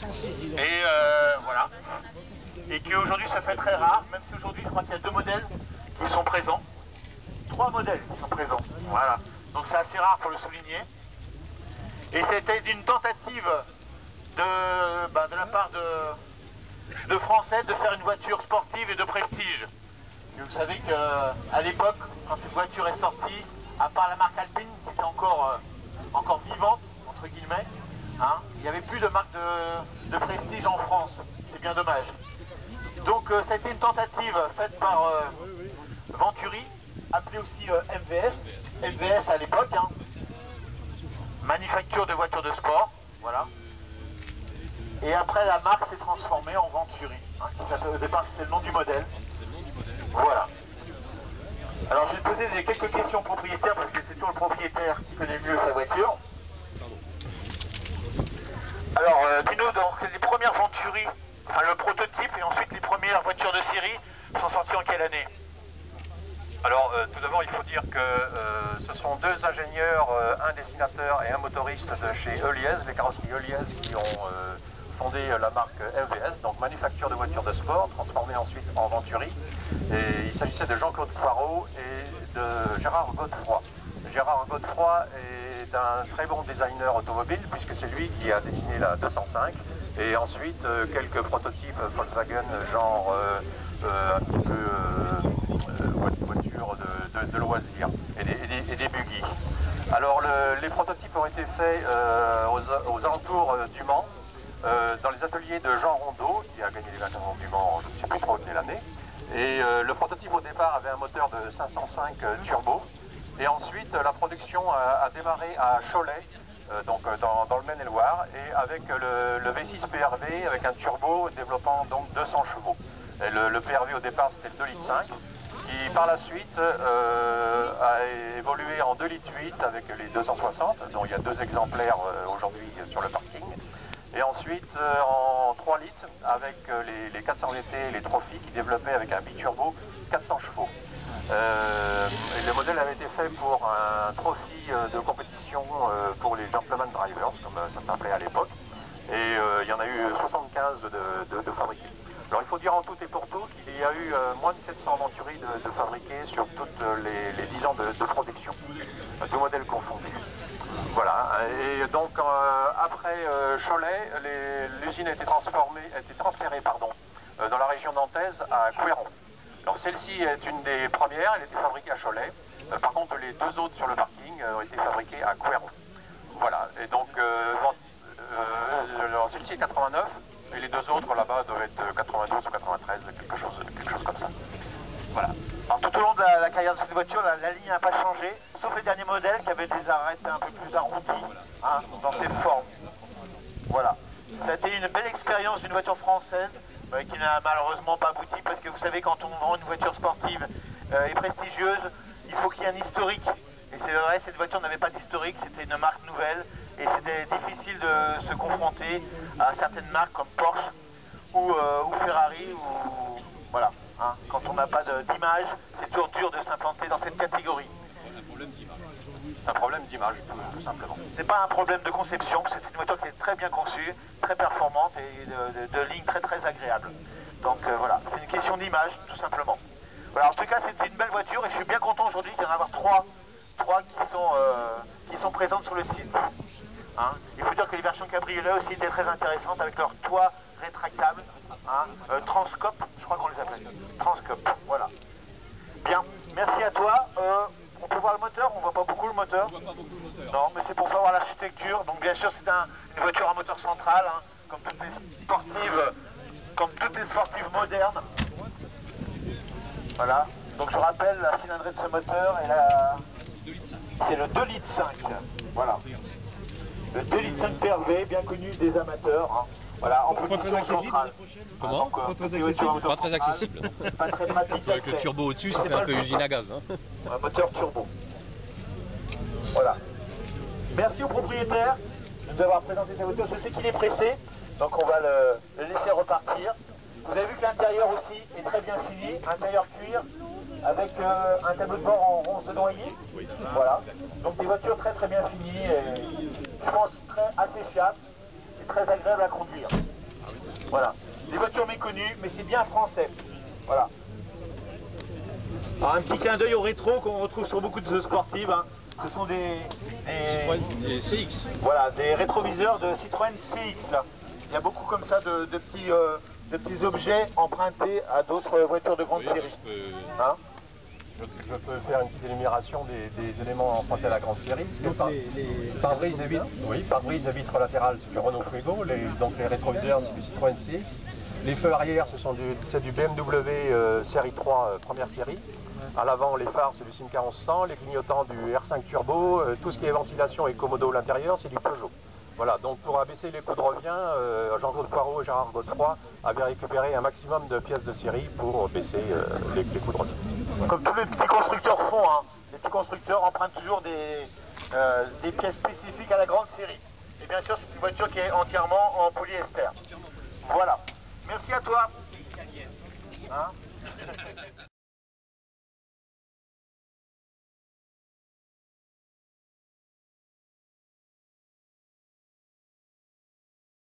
Et voilà. Et qui aujourd'hui se fait très rare, même si aujourd'hui je crois qu'il y a 2 modèles qui sont présents. 3 modèles qui sont présents. Voilà. Donc c'est assez rare pour le souligner. Et c'était une tentative de la part de Français de faire une voiture sportive et de prestige. Et vous savez qu'à l'époque, quand cette voiture est sortie, à part la marque Alpine qui était encore vivante, entre guillemets, hein, il n'y avait plus de marque de prestige en France. C'est bien dommage. Donc ça a été une tentative faite par Venturi, appelée aussi MVS. MVS à l'époque, hein, manufacture de voitures de sport, voilà. Et après la marque s'est transformée en Venturi, hein, au départ c'était le nom du modèle. Voilà. Alors je vais poser quelques questions au propriétaire parce que c'est toujours le propriétaire qui connaît mieux sa voiture. Alors dis-nous donc les premières Venturi, enfin le prototype et ensuite les premières voitures de série sont sorties en quelle année? Alors tout d'abord il faut dire que ce sont 2 ingénieurs, un dessinateur et un motoriste de chez Heuliez, les carrosseries Heuliez qui ont fondé la marque MVS, donc manufacture de voitures de sport, transformée ensuite en Venturi. Et il s'agissait de Jean-Claude Foirot et de Gérard Godefroy. Gérard Godefroy est un très bon designer automobile puisque c'est lui qui a dessiné la 205 et ensuite quelques prototypes Volkswagen genre un petit peu voitures de loisirs et des buggy. Alors les prototypes ont été faits aux alentours du Mans, dans les ateliers de Jean Rondeau qui a gagné les 20 ans du Mans, je ne sais plus trop quelle année. Et le prototype au départ avait un moteur de 505 turbo. Et ensuite la production a démarré à Cholet, donc dans le Maine-et-Loire, et avec le V6 PRV avec un turbo développant donc 200 chevaux. Et le PRV au départ c'était le 2,5 litres, qui par la suite a évolué en 2,8 litres avec les 260, dont il y a 2 exemplaires aujourd'hui sur le parking. Et ensuite en 3 litres avec les 400 VT et les Trophy qui développaient avec un biturbo 400 chevaux. Et le modèle avait été fait pour un trophy de compétition pour les Gentleman Drivers, comme ça s'appelait à l'époque. Et il y en a eu 75 de fabriqués. Alors il faut dire en tout et pour tout qu'il y a eu moins de 700 Venturi de fabriqués sur toutes les 10 ans de production, deux modèles confondus. Voilà, et donc après Cholet, l'usine a été transférée dans la région nantaise à Couéron. Alors celle-ci est une des premières, elle a été fabriquée à Cholet. Par contre les 2 autres sur le parking ont été fabriquées à Couéron. Voilà, et donc celle-ci est 89 et les 2 autres là-bas doivent être 92 ou 93, quelque chose comme ça. Voilà. Alors tout au long de la carrière de cette voiture, la ligne n'a pas changé, sauf les derniers modèles qui avaient des arêtes un peu plus arrondies, hein, dans ses formes. Voilà. Ça a été une belle expérience d'une voiture française, qui n'a malheureusement pas abouti, parce que vous savez, quand on vend une voiture sportive et prestigieuse, il faut qu'il y ait un historique. Et c'est vrai, cette voiture n'avait pas d'historique, c'était une marque nouvelle, et c'était difficile de se confronter à certaines marques comme Porsche ou Ferrari, ou voilà. Hein, quand on n'a pas d'image, c'est toujours dur de s'implanter dans cette catégorie. C'est un problème d'image, tout simplement. C'est pas un problème de conception, c'est une voiture qui est très bien conçue, très performante et de lignes très très agréables. Donc voilà, c'est une question d'image, tout simplement. Voilà, en tout cas, c'est une belle voiture et je suis bien content aujourd'hui d'y en avoir trois qui sont présentes sur le site. Hein, il faut dire que les versions cabriolet aussi étaient très intéressantes avec leur toit rétractable, hein, Transcope, je crois qu'on les appelle. Transcope, voilà. Bien, merci à toi. On peut voir le moteur, on voit pas beaucoup le moteur. On voit pas beaucoup le moteur. Non, mais c'est pour voir l'architecture. Donc bien sûr, c'est une voiture à moteur central, hein, comme toutes les sportives modernes. Voilà. Donc je rappelle, la cylindrée de ce moteur est c'est le 2,5 litres. Voilà. Le 2,5 litres PRV, bien connu des amateurs. Hein. Voilà, en position centrale. Comment? Pas très accessible. Pas très pratique. Avec le turbo au-dessus, ça fait un peu usine à gaz. Hein. Un moteur turbo. Voilà. Merci au propriétaire de nous avoir présenté sa voiture. Je sais qu'il est pressé, donc on va le laisser repartir. Vous avez vu que l'intérieur aussi est très bien fini, intérieur cuir, avec un tableau de bord en ronce de noyer. Voilà. Donc des voitures très très bien finies et je pense assez fiables et très agréables à conduire. Voilà. Des voitures méconnues, mais c'est bien français. Voilà. Alors un petit clin d'œil au rétro qu'on retrouve sur beaucoup de jeux sportives. Hein. Ce sont des CX. voilà, des rétroviseurs de Citroën CX. Il y a beaucoup comme ça de petits objets empruntés à d'autres voitures de grande série. Hein? Je peux faire une petite énumération des éléments empruntés à la grande série. Pare-brise et vitres latérales, c'est du Renault Fuego, donc les rétroviseurs, c'est du Citroën CX. Les feux arrière, c'est du BMW série 3, première série. À l'avant, les phares, c'est du Simca 1100. Les clignotants, du R5 Turbo. Tout ce qui est ventilation et commodo à l'intérieur, c'est du Peugeot. Voilà, donc pour abaisser les coûts de revient, Jean-Claude Poirot et Gérard Godefroy avaient récupéré un maximum de pièces de série pour baisser les coûts de revient. Comme tous les petits constructeurs font, hein. Les petits constructeurs empruntent toujours des pièces spécifiques à la grande série. Et bien sûr, c'est une voiture qui est entièrement en polyester. Voilà. Merci à toi. Hein